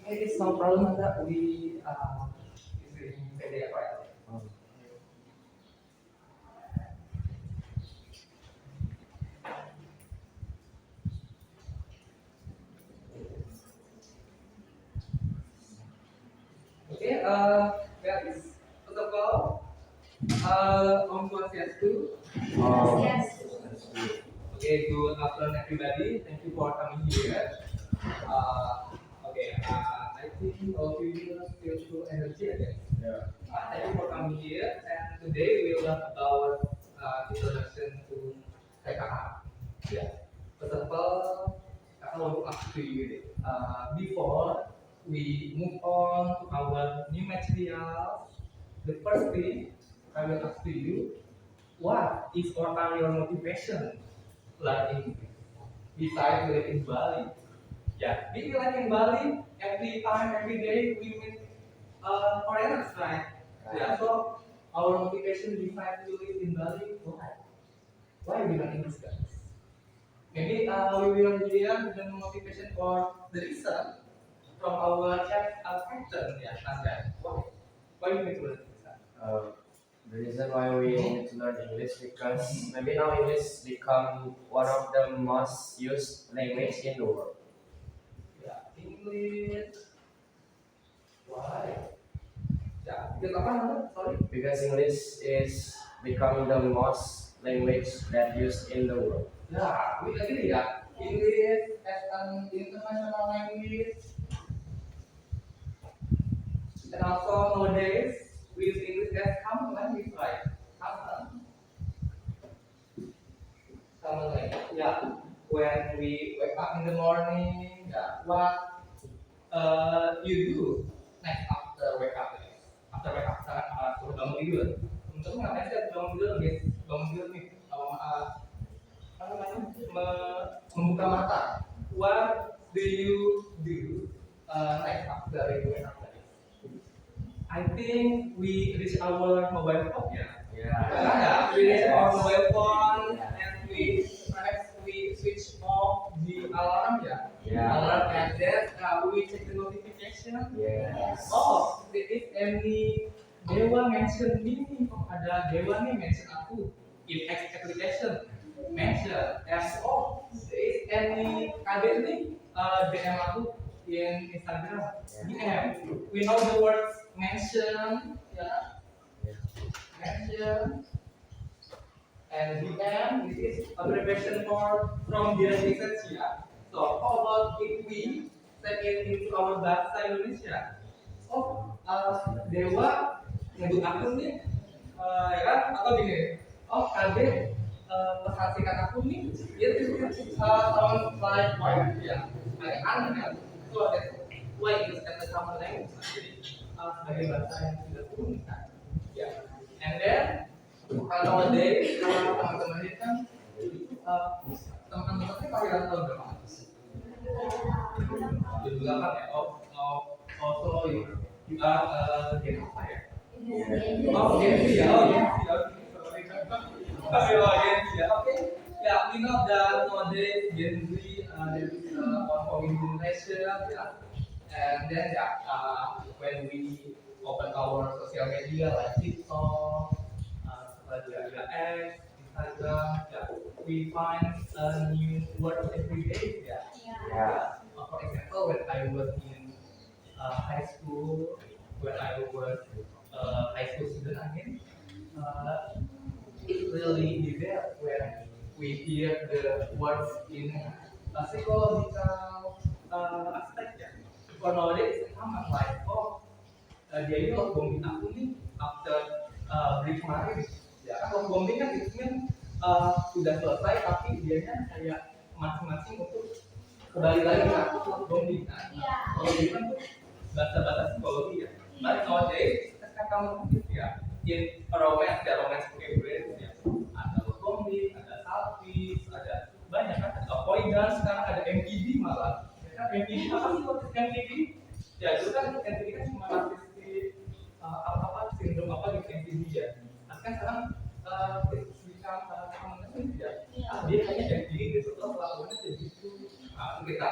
It's no problem that we using PDF, right? Okay, guys, first of all, Om Swastiastu. Yes. Okay, good afternoon everybody. Thank you for coming here. I think all of you feel full energy again. Thank you for coming here. And today we will learn about introduction to PKH. Yeah. First of all, I want to ask to you before we move on to our new material. The first thing I will ask to you, what is or are your motivation learning besides live in Bali? Yeah, we live in Bali every time, every day we meet foreigners, right? Yeah, so our motivation besides to live in Bali, why? Why we learn English, guys? Maybe we will hear the motivation for the reason from our chat captain, yeah, Nazar. Why? Why you need to learn English? The reason why we need to learn English because maybe now English become one of the most used language in the world. Yeah, English. Why? Yeah, because apa namanya? Sorry. Because English is becoming the most language that used in the world. Yeah, we agree, yeah. English as an international language, and also nowadays we use English as common language, right? Common language. Yeah. When we wake up in the morning, yeah, what you do next after wake up, guys? After wake up, misalkan suruh bangun tidur. Temen-temen ngapain sih bangun tidur, guys? Bangun tidur nih, apa namanya? Membuka mata. What do you do next after you wake up, guys? I think we reach our mobile phone, yeah. Yeah, we reach our mobile phone and perhaps we switch off the alarm, yeah. Alarm and then we check the notification. Yes. Oh, there is any dewa mention me nih, oh, ada dewa nih mention aku in X application mention and oh there is any kader nih DM aku in Instagram DM. We know the words mention, yeah, mention and DM. This is abbreviation for from their research, yeah. So how about if we set it into our bahasa Indonesia? Oh, dewa nyebut aku nih, ya kan? Atau gini, oh kade pesan singkat aku nih, dia tuh sound like point, ya, agak aneh kan? So that's why it is as a common language, jadi sebagai bahasa yang sudah umum kan? Ya, and then kalau nowadays kalau teman-teman ini kan teman-temannya panggilan tahun berapa? 2008 ya? Oh, so you are Gen apa ya? Oh, Gen Z ya, oh Gen Z, sorry. Oh, Gen Z ya, okay. Yeah, we know that nowadays Gen Z there is ongoing generation, yeah. And then when we open our social media like TikTok, juga X, Instagram, yeah, we find a new word every day, yeah. For example, when I was in high school, when I was high school student again, it really is there when we hear the words in psychological aspect, ya. For nowadays, sama like, oh, dia ini love bombing aku nih after break kemarin. Ya kan love bombing kan itu kan sudah selesai tapi dianya kayak masing-masing untuk kembali lagi ke aku love bombing kan. Kalau gitu kan tuh bahasa-bahasa psikologi ya. But nowadays ketika kamu ya in romance ya romance behavior ya ada love bombing, ada selfish, ada banyak kan ada avoidance, sekarang ada MPD malah. Ya kan MPD apa sih MPD? Ya dulu kan MPD kan cuma narcissistic apa sindrom apa gitu MPD ya. Nah kan sekarang bisa teman-teman ya. Dia hanya MPD gitu setelah pelakuannya jadi itu kita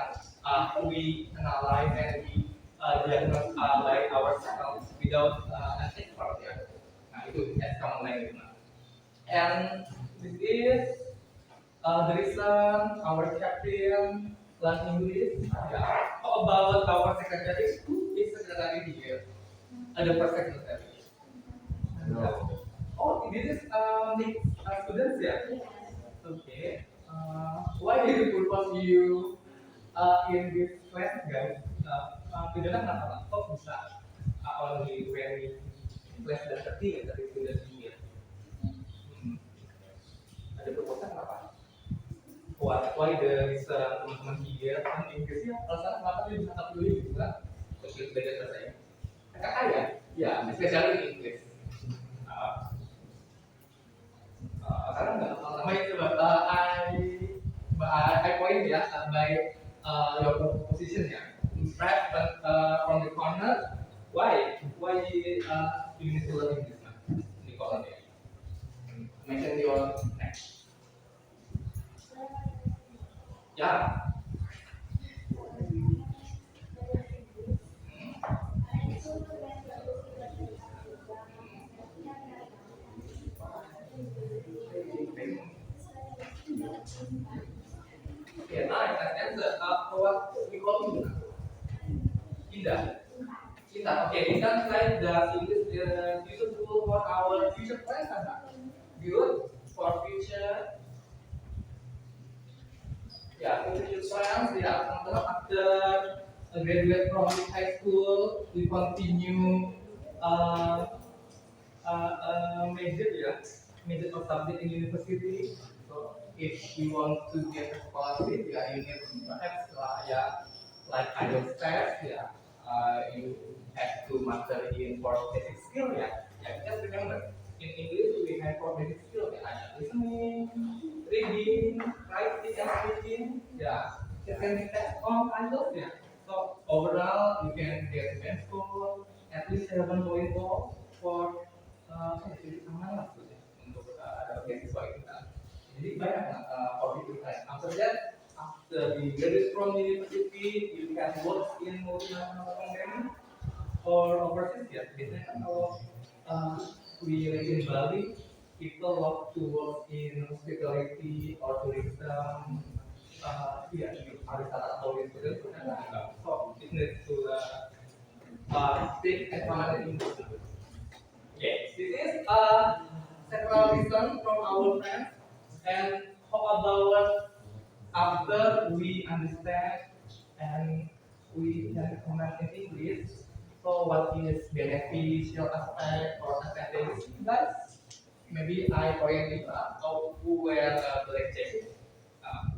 we analyze and we diagnose by ourselves without an expert ya. Nah itu as common language. And this is the reason our captain learn English. Yeah. How about our secretary? Who is secretary here? Ada per secretary. No. Oh, this is mixed students ya? Okay. Why did you propose you in this class, guys? Tujuannya kenapa? Kok bisa only very less than 30 ya dari students here? Ada proposal apa? Why the teman-teman here kan Inggrisnya alasan kenapa dia bisa pilih gitu kan? Terus beda selesai. Kakak ya? Ya, especially in English. Karena nggak lama itu I point ya by your position ya. Right from the corner. Why you need to learn English now? Di column ya. Mention your next. Ya. Okay, nice. Answer. What we call Indah. Indah. Indah. Okay, it sounds like the English useful for our future plans, kan? Good for future. Yeah, future plans. Yeah, teman-teman after graduate from high school, we continue major ya, major or subject in university. So if you want to get a scholarship, yeah, you need perhaps like IELTS test, yeah, you have to master in four basic skill, yeah. Yeah, just remember in English we have four basic skill, yeah, listening, reading, writing, and speaking, yeah. It can be test on IELTS, yeah. So overall you can get band score at least 7.4 for jadi aman lah untuk ada beasiswa kita. Jadi banyak opportunity. After that, after the graduate from university, you can work in multinational company or overseas ya. Biasanya kan kalau we live in Bali, people love to work in hospitality or tourism. Yeah, pariwisata atau tourism. So it needs to take advantage in this. Okay, this is several reasons from our friends. And how about after we understand and we can comment in English? So what is beneficial aspect or advantage, guys? Maybe I point it out who were the lecture.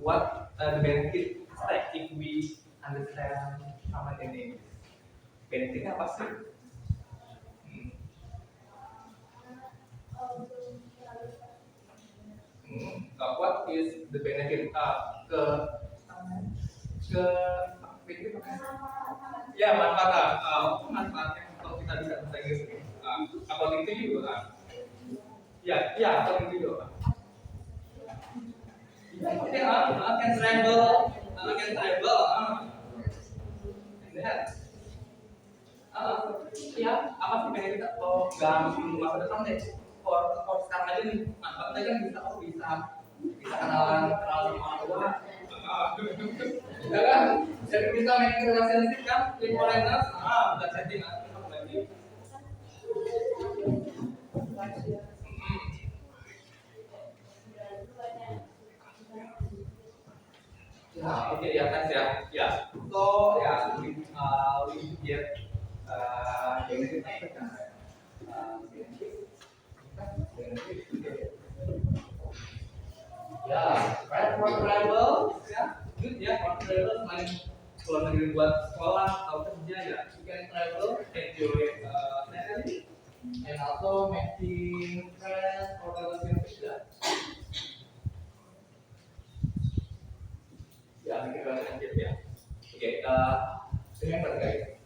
What the benefit aspect if we understand comment in English? Benefitnya apa sih? What is the benefit ya manfaat manfaatnya kalau kita bisa bahasa Inggris ini according to you ya according to you can travel and then ya apa sih benefit kalau nggak masa depan deh for sekarang aja nih manfaatnya kan bisa kenalan sama orang tua ya kan jadi bisa make relationship kan with foreigners bisa chatting lagi ya oke ya kan ya so ya we get benefit aspect kan ya, right for travel, ya, good ya for travel selain keluar negeri buat sekolah atau kerja ya, you can travel, enjoy scenery, and also making friends or relationships ya. Ya, making relationship ya. Okay, remember guys,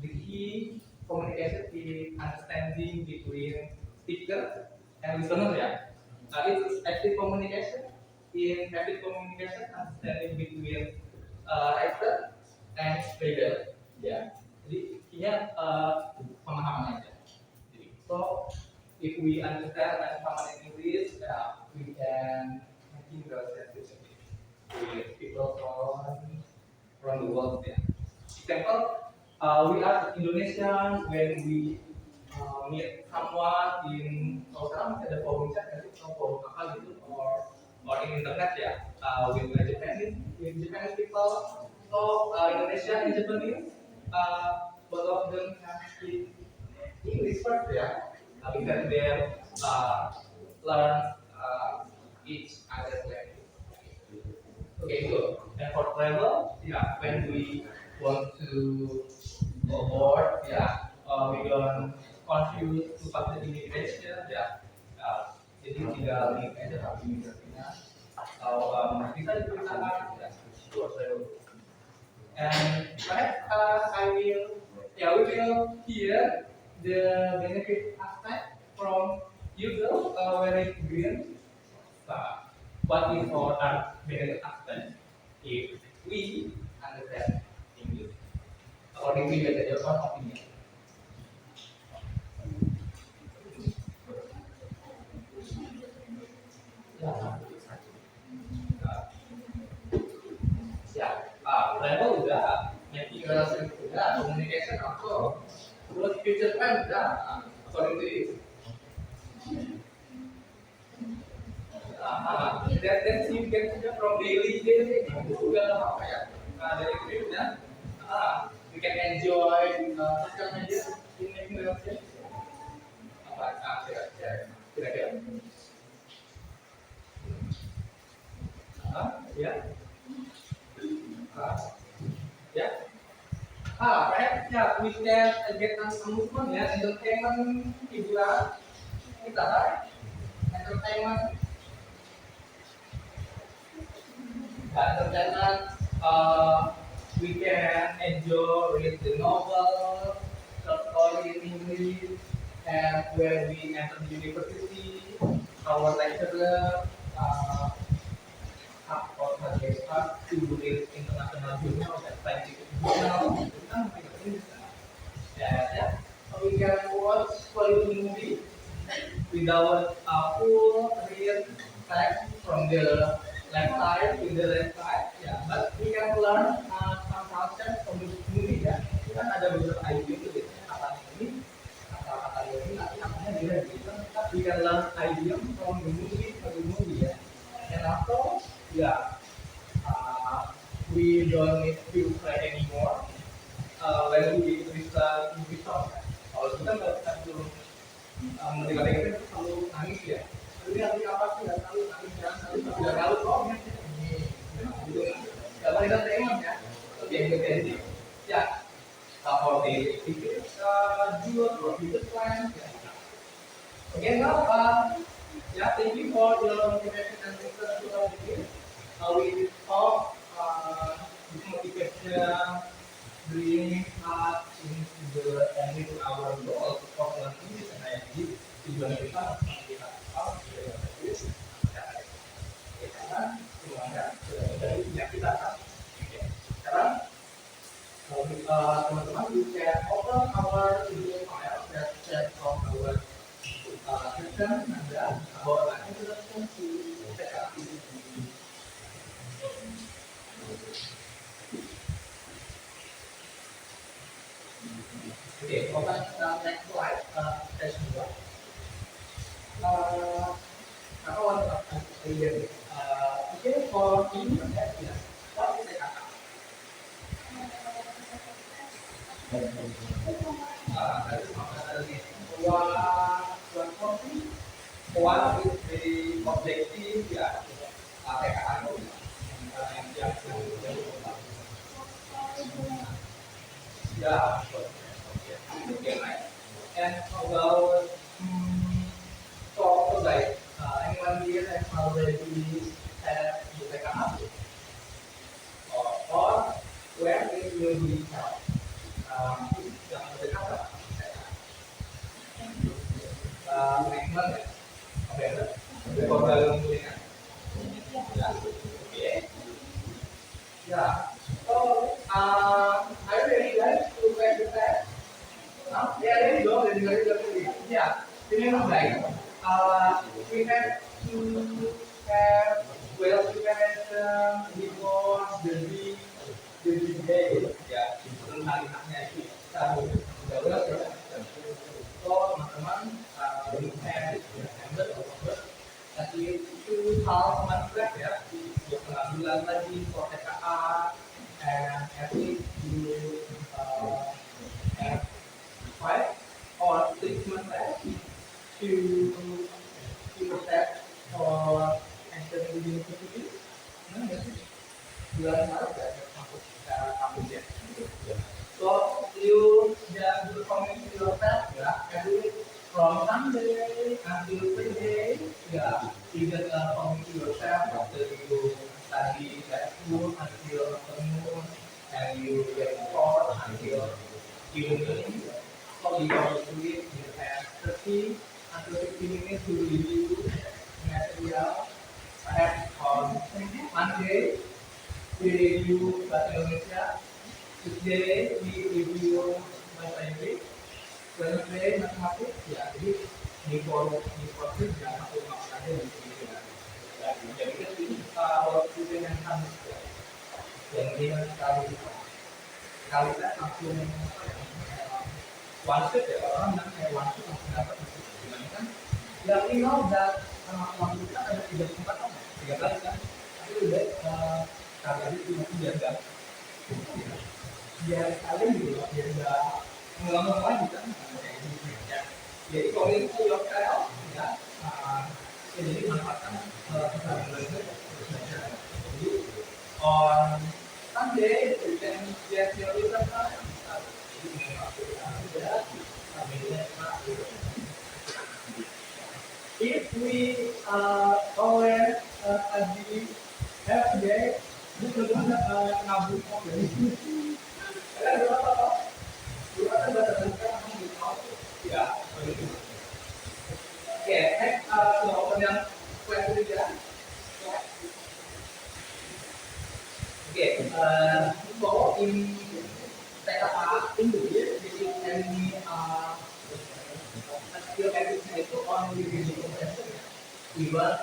the key communication is understanding between speaker and listener ya. It's active communication. In active communication, understanding between writer and legal. Ya, jadi ini pemahaman aja. Jadi, so if we understand and pemahaman English, we can making the sensation with people from the world. Ya. Example, we are Indonesian when we meet someone in kalau sekarang masih ada forum chat kan sih, forum apa gitu, or in internet ya, with Japanese people, so Indonesia and Japanese, both of them can speak English first ya, because they learn each other's language. Okay, good. And for travel, yeah, when we want to go abroad, yeah, we don't confuse to public immigration, yeah. Jadi tinggal link aja tapi imigrasinya. Bisa diperintahkan, ya, buat travel. And perhaps we will hear the benefit aspect from user wearing green. What is our benefit aspect if we understand English? According to your own opinion. Travel udah, navigation udah, communication also, terus future plan udah, according to you. That's you get from daily juga apa ya? Dari itu udah, we can enjoy social media in making relationship. Apa? Kira-kira. Ya. Perhaps yeah, we can get amusement ya, entertainment, hiburan kita, right? Entertainment, we can enjoy read the novel, short story in English, and when we enter the university, our lecturer target us to read international journal dan scientific journal. Kita mungkin ini ya, we can watch quality movie without full real text from the left side to the right side. Yeah, but we can learn some concepts from the movie ya. Kan ada beberapa idiom itu kata ini, kata-kata ini nanti namanya dia gitu. We can learn idiom from the movie ya. And also, yeah, we don't need to cry anymore when we bisa movie song. Kalau kita nggak bisa tuh mendengar itu selalu nangis ya. Tapi nanti apa sih nggak selalu nangis ya, nggak tahu kok ini. Kalau kita tengok ya, lebih intensif. Ya, for the activities, do future plan. Okay, now, yeah, thank you for your motivation and research to our video. We hope this motivation bring us into the end to our goal of learning and IIT tujuan kita kita karena semuanya dari pihak kita kan. Sekarang teman-teman bisa open our video file that chat from our system Anda bahwa introduction to TKP. Okay, open next slide, page 2. Apa warna ini? Okay, for ini ya, what is TKP? One is very objective ya, TKP ya, okay, right. And about so guys, anyone here has already had TKP or where it will be held? Jangan TKP. Next month ya. Pembangunan ya, oke. Ya, so Are you ready guys to press the test? Yeah, there you go. Yeah, remember guys, we have to have well preparation before the day. Ya, sebelum hari haknya itu kita sudah well preparation. So teman-teman, we have September, Oktober, nanti 2 months left ya, 2,5 bulan lagi for TKA, and at least you have 5 or 6 months left to prepare for entering the university. Bulan Maret ya masuk kampus ya. So you just do commit yourself ya, every from Sunday until Friday ya, you just commit yourself after you study at school until afternoon, and you get report until evening. So you go to it, you have 30 until 50 minutes to review material. Perhaps on Monday we review bahasa Indonesia, Tuesday we review bahasa Inggris, Wednesday matematik ya. Jadi di proses ya satu aja di sini ya. Jadi kan ini waktu yang sama ya. Yang ini sekali kita langsung one shot ya, orang bilang kayak one shot langsung dapat dibandingkan ya we know that waktu kita ada 3 kesempatan 3 kali kan, tapi udah kali aja cuma 3 jam biar kalian gitu loh, biar nggak ngulang lagi kan kayak gitu ya. Jadi kalau itu yourself ya, jadi manfaatkan kesalahan belajar. Jadi on Sunday you can get your result time. If we always study every day, this will nabung dari karena dulu ada bahasa ya. Oke, next jawaban yang ketiga. Oke, so in TKA Indonesia, jadi any skill acquisition itu only really comprehension. Even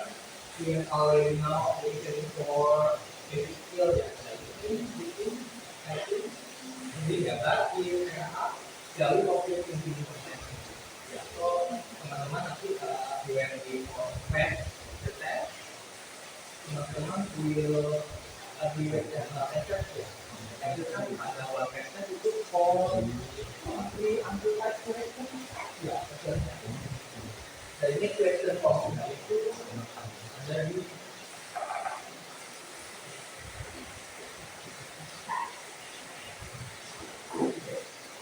we already know looking for basic skill ya, like speaking, typing, jadi gambar di TKA jauh fokus ke comprehension. Ya, so teman-teman nanti when we prepare the test, teman-teman will be test ya. Itu kan pada awal tesnya itu for 3 until 5 question ya, sebenarnya. Dan ini question formula itu ada di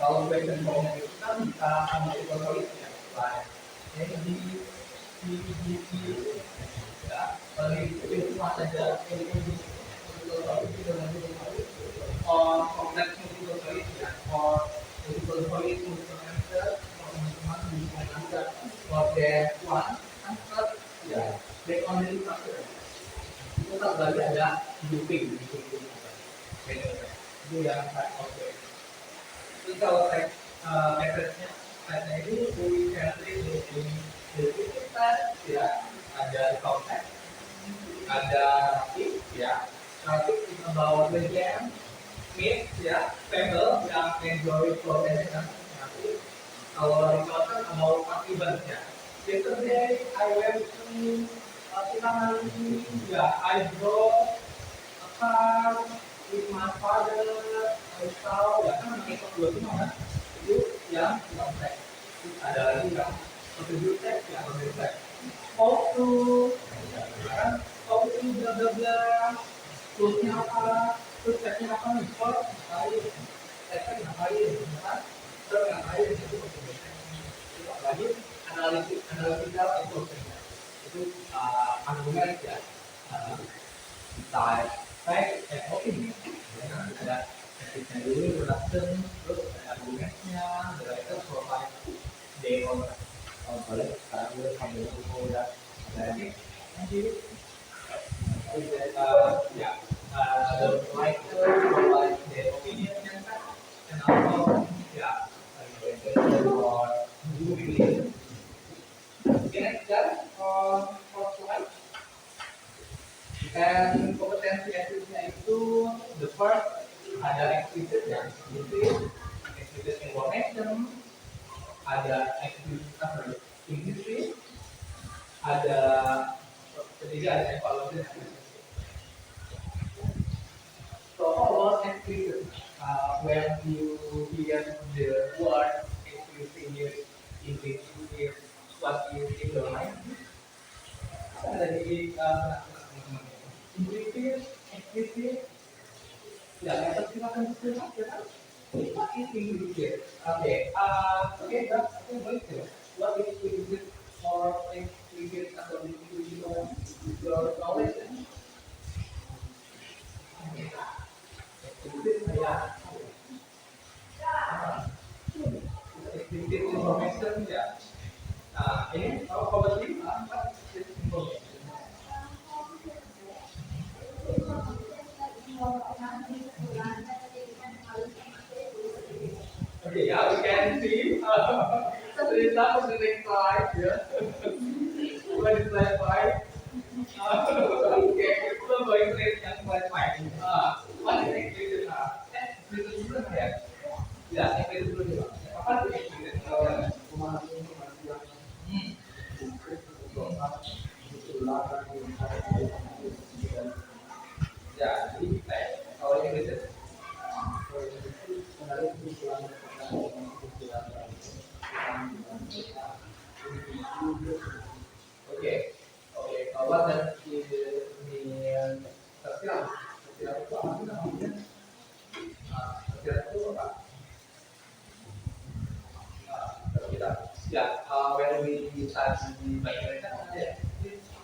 kalau question formula itu kan kita multiple choice ya, like ya, kalau itu ada or complex multiple choice ya, or multiple choice multiple answer, teman-teman bisa answer for that one answer ya, based on the answer itu tak bagi ada grouping itu yang type of way. Terus kalau type methodnya ini we can read the test ya, ada complex, ada rapid ya. Rapid is about the jam, mix ya, stable yang enjoy progress kan. Nanti kalau reporter about event ya. Yesterday I went to Sinamali, ya I drove a car with my father. I saw ya kan itu dua itu yang kompleks. Ada lagi yang contribute ya, contribute. How to bla bla bla. Terusnya apa, terus tesnya apa nih, ngapain, tesnya ngapain, terus ngapain itu lagi analisa itu argumen ya, type, fact, and opinion. Ada tesnya dulu, production, terus ada argumennya, director provide demo. Boleh sekarang gue sambil tunggu udah ada nanti. The writer provide their opinion ya, explicit information, ada implicit, ada ketiga ada evaluasi. So how about explicit? When you hear the word explicit in English, what you in your mind? Ada di implicit, explicit. Ya, yang silakan dijelaskan. What is implicit? Okay, that's okay. What is implicit or explicit according to your knowledge? Explicit, ya. Explicit information, ya. Nah, ini kalau probably apa explicit information? Okay, yeah, we can see. So the example the next slide. Yeah. What is slide 5? Okay, so going to next slide 5. What is explicit? Explicit dulu ya. Ya, explicit dulu ya. Apa itu explicit? Ya, jadi kalau explicit. Oke, kalau dan di tersirat itu apa namanya? Tersirat itu apa? Tersirat. Ya, when we study di bahasa Indonesia ada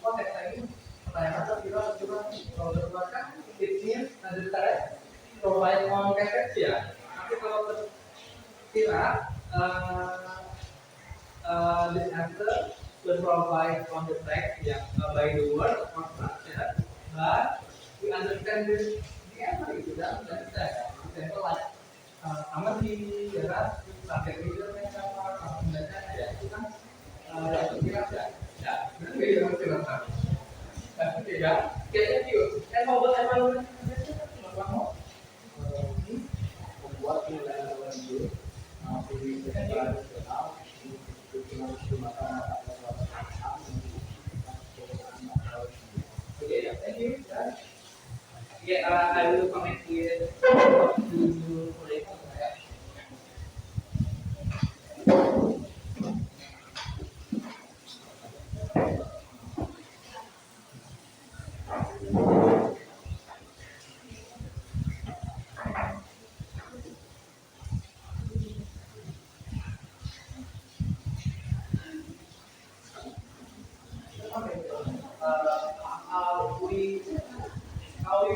konteks ini pertanyaan tersirat coba kalau terbaca it means understand provide on context ya. Tapi kalau tersirat this answer will provide on the text by the word or structure, but we understand this the answer itu dan saya example like amat di darat pakai video yang sama membaca ya itu kan kira ya nanti dia akan silakan oke ya thank you about evaluasi kamu membuat nilai lanjut Okay, yeah, thank you. Yeah, I will comment here to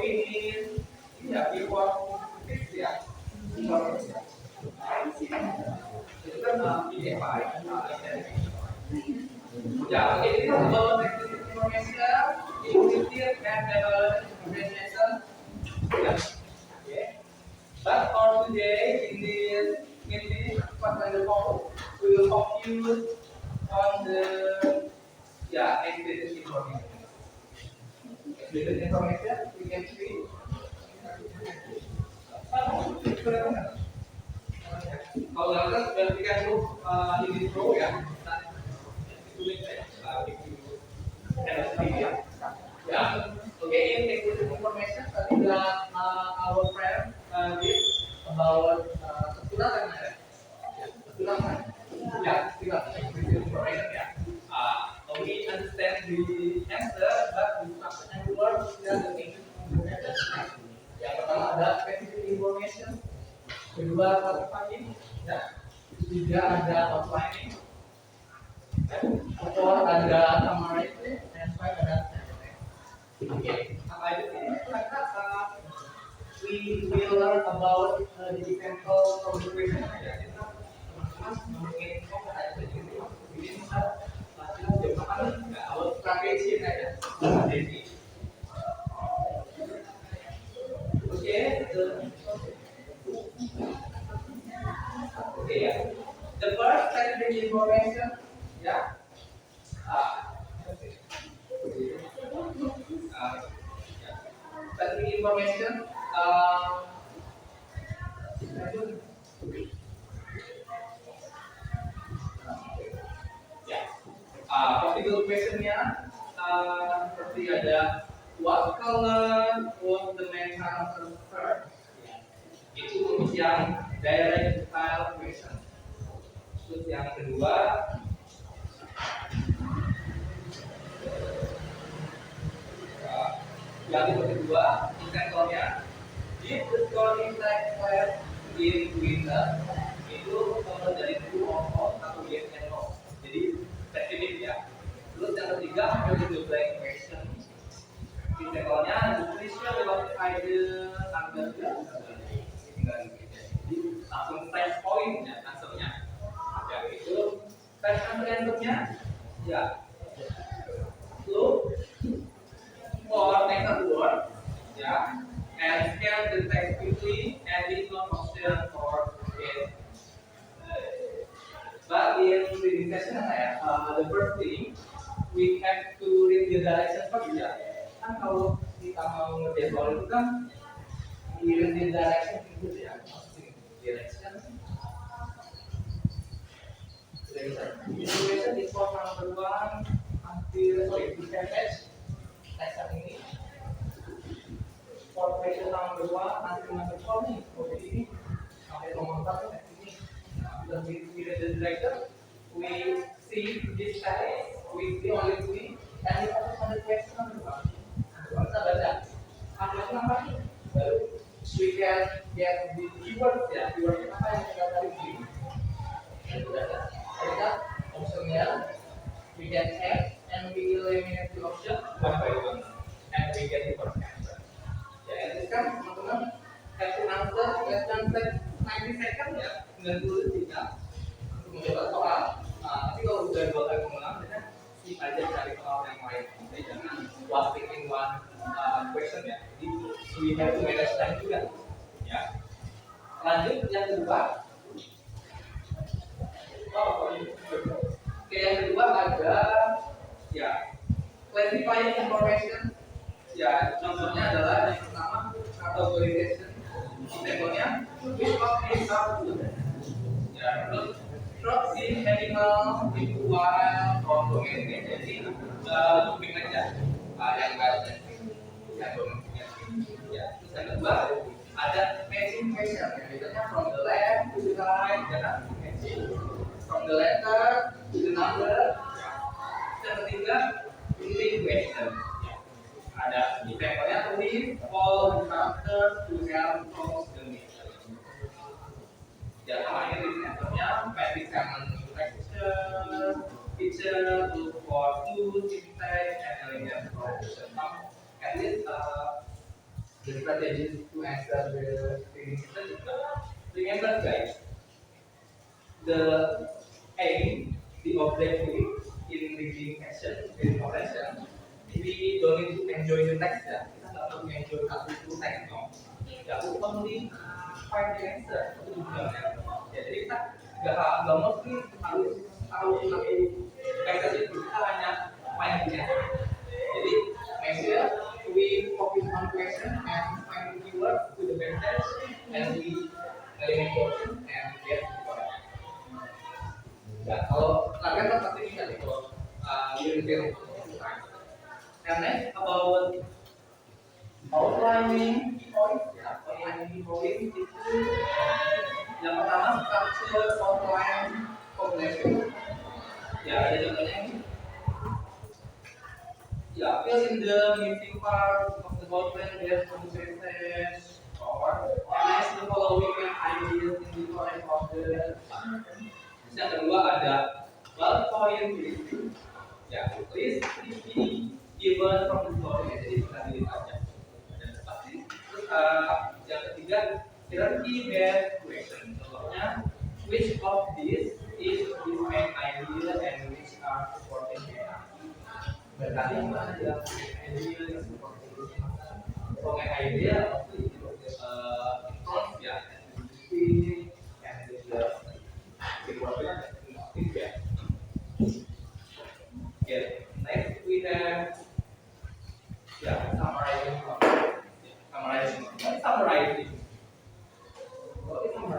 we begin before fix ya itu kan PDF ya oke ini kalau teknik information implicit and information ya but for today in this meeting what I will we will focus on the explicit information. Explicit information we can see. Kalau kita verifikasi ini pro ya, tulis ya. Ya, oke in explicit information tadi our friend did about kekuratan ya. Kekuratan. Ya, tidak explicit information ya. We understand the answer, but the structure and words doesn't make it. Yang pertama ada specific information, kedua classifying, ya, ketiga ada outlining, keempat ada summarizing, dan five ada oke, apa aja ini ternyata we will learn about the example from the question ya. Kita mungkin ini strategi aja. Oke ya. The first secondary information ya. Secondary information Ya, practical questionnya seperti ada what color was the main character first? Itu yang direct style question. Terus yang kedua, contohnya if the storm takes place in winter, itu kalau dari true or false atau yes and no. Jadi spesifik ya. Terus yang ketiga ada the blank question. Contohnya the question about either under the tinggal gitu. Jadi langsung fresh point ya answernya. Ya itu fresh answernya ya. Look for next word, yeah, and scan the text quickly and is not option for it. But in reading session, the first thing we have to read the direction first, ya. Kan kalau kita mau ngerjain soal itu kan read the direction itu ya, direction. Direction is for number one until two page. Next ini for question number one until number four nih, oke ini sampai nomor 4 ini. Dan we read the direction, we see this text, we see only three, and we focus on the question number one. Kita baca question apa nih? Baru we can get the keywords ya, keyword apa yang kita cari di itu ada. Kita optionnya we can check and we eliminate the option one by one and we get the correct answer. Ya, ini kan teman-teman have to answer less than 90 seconds ya, 90 detik untuk menjawab soal. Nah, tapi kalau udah 2 kali mengulang, kita skip aja cari soal yang lain. Jadi jangan was taking one question ya. Jadi we have to manage time juga. Ya. Lanjut yang kedua. Oke, yang kedua ada ya classifying information. Ya, contohnya adalah yang pertama categorization. Contohnya which of these are good? Ya, terus drop the animal into wild or domestic. Jadi grouping aja. Yang wild dan yang domestic. Ya, terus yang kedua ada matching question. Biasanya from the left to the right, ya, matching from the letter to the number. Yang ketiga linking question. Ada example-nya tulis all the characters to help close the mission. Ya, sama ini example-nya basic common structure, feature, look for clues, syntax, and elegant solution. At least the strategies to answer the reading question. Remember guys, the aim, the objective in reading action, reading comprehension, we don't need to enjoy the text ya. Kita nggak perlu enjoy satu text no. Ya, only find the answer. Itu juga ya. Ya, jadi kita nggak mesti harus tahu satu text itu. Kita hanya find the answer. Jadi make sure we focus on question and find the keyword to the sentence and we eliminate option and get the correct. Ya, kalau latihan kan pasti bisa nih kalau you and next about outlining points, ya, outlining points itu yang pertama structure outline combination. Ya, ada contohnya ini. Ya, fill in the missing part of the outline based on the sentence or organize the following ideas in the correct order. Yang kedua ada bullet point list. Ya, list ini given from the following, jadi kita pilih aja. Dan pasti. Terus yang ketiga key based question. Contohnya, which of these is the main idea and which are supporting data? Berarti mana yang idea yang supporting data? For main idea, ya, and the okay, next we have summarizing. What is summarizing?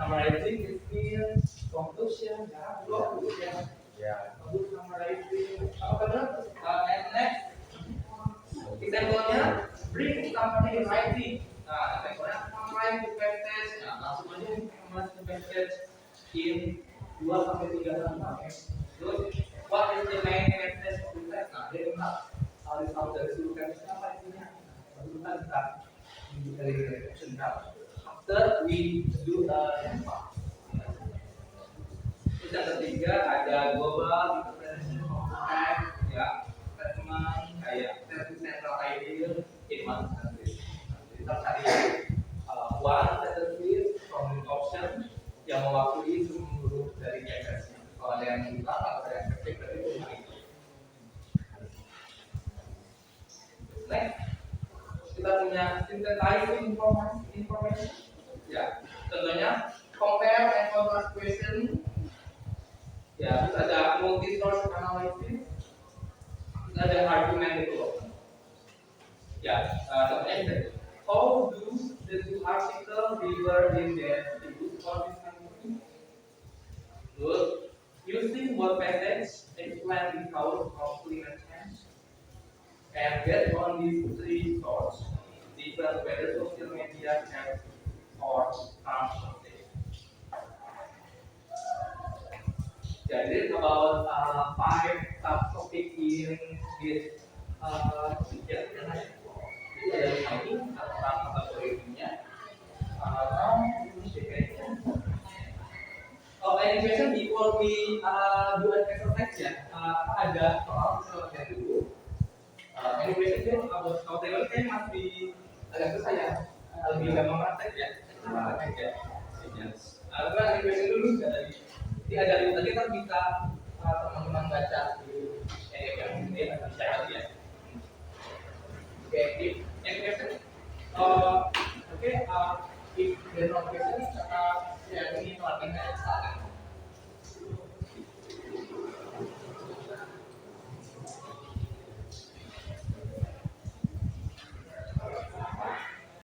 summarizing experience, conclusion, ya, belum ya. Ya. Bagus summarizing. Apa benar? And next, example-nya bring company writing. Nah, example-nya summarize the passage. Nah, langsung aja summarize the passage in 2 sampai 3 halaman. Terus, what is the main message of the text? Nah, dia minta tahu dari seluruh teksnya apa isinya. Baru kita bisa dari reflection. After we do terus yang ketiga ada global interpretation of the text, ya, statement kayak central idea in one sentence. Kita cari one sentence from the option yang mewakili seluruh dari ekspresi. Kalau ada yang mutlak atau ada yang efektif berarti itu cuma itu. Next, kita punya synthesizing information. Ya, contohnya compare and contrast question. Ya, terus ada multi source analysis, terus ada argument development. Ya, contohnya ini. How do the two articles differ in their use for this activity? Terus, using what passage explain the cause of climate change, and based on these 3 sources, differ whether social media can or harm something. Jadi about 5 subtopic in this subject. Dari ini tentang algoritmnya. Animation before we do an exercise ya, ada soal selesai dulu. Animation itu kalau teori kan masih agak susah ya, lebih gampang praktek ya. Karena animation dulu dari diajarin tadi kan bisa teman-teman baca di yang ini atau bisa ya. Oke, animation. Oke, if there's no question, ya ini latihan.